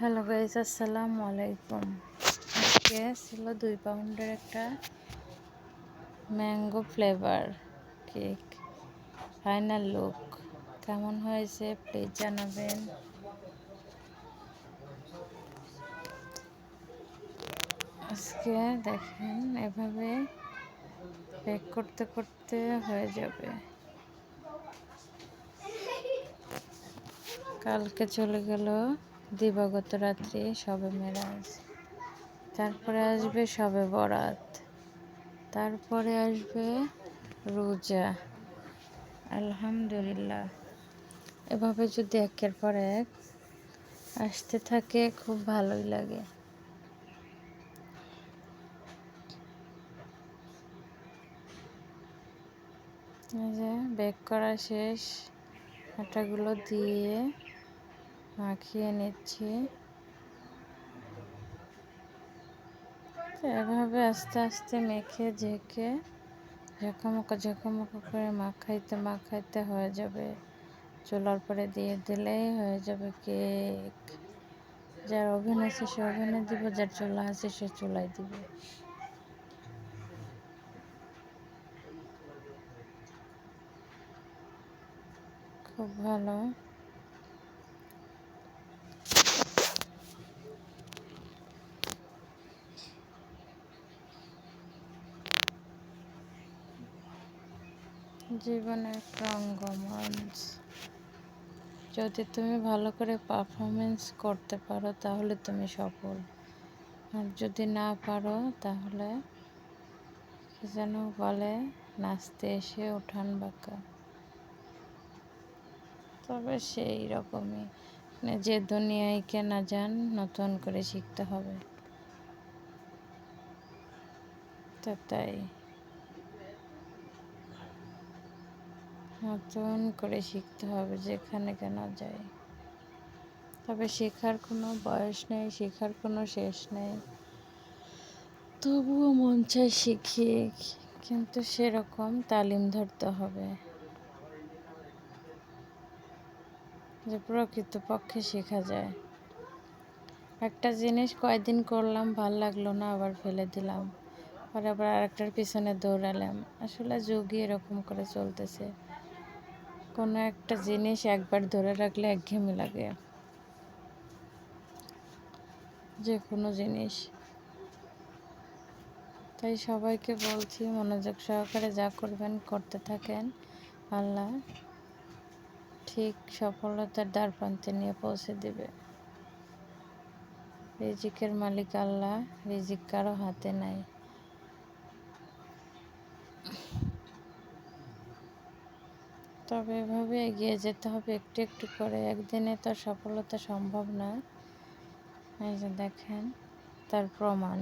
Hello guys, আসসালামু আলাইকুম। আজকে ছিল 2 পাউন্ডের একটা mango flavour cake. Final look কেমন হয়েছে প্লিজ জানাবেন। আজকে দেখেন এভাবে বেক করতে করতে হয়ে যাবে। কালকে চলে গেল দিবাগত রাত্রি শবে মেরাজ, তারপরে আসবে শবে বরাত, তারপরে আসবে রোজা। আলহামদুলিল্লাহ, এভাবে যদি একের পর এক আসতে থাকে খুব ভালোই লাগে। এই যে বেক করা শেষ, আটাগুলো দিয়ে মাখিয়ে নিচ্ছি। তো এভাবে আস্তে আস্তে মেখে ঝেঁকে ঝাঁকামোকা করে মাখাইতে হয়ে যাবে। চুলার পরে দিয়ে দিলেই হয়ে যাবে কেক। যার ওভেন আছে সে ওভেনে দিব, যার চুলা আছে সে চুলায় দিবে। খুব ভালো। জীবনের রঙ্গমঞ্চ, যদি তুমি ভালো করে পারফরমেন্স করতে পারো তাহলে তুমি সফল, আর যদি না পারো তাহলে যেন বলে নাচতে এসে উঠান বাঁকা। তবে সেই রকমই, যে দুনিয়ায় না যান নতুন করে শিখতে হবে। তো তাই নতুন করে শিখতে হবে যেখানে কেন যাই। তবে শেখার কোনো বয়স নেই, শেখার কোনো শেষ নেই। তবুও মন চাই শিখি, কিন্তু সেরকম তালিম ধরতে হবে যে প্রকৃতপক্ষে শেখা যায়। একটা জিনিস কয়দিন করলাম, ভাল লাগলো না, আবার ফেলে দিলাম, পরে আবার আরেকটার পিছনে দৌড়ালাম। আসলে যুগই এরকম করে চলতেছে। কোনো একটা জিনিস একবার ধরে রাখলে একঘেয়েমি লাগে, যে কোনো জিনিস। তাই সবাইকে বলছি মনোযোগ সহকারে যা করবেন করতে থাকেন, আল্লাহ ঠিক সফলতার দ্বারপ্রান্তে নিয়ে পৌঁছে দেবে। রিজিকের মালিক আল্লাহ, রিজিক কারো হাতে নাই। তবে এভাবে এগিয়ে যেতে হবে একটু একটু করে, একদিনে তো সফলতা সম্ভব না। এই যে দেখেন তার প্রমাণ।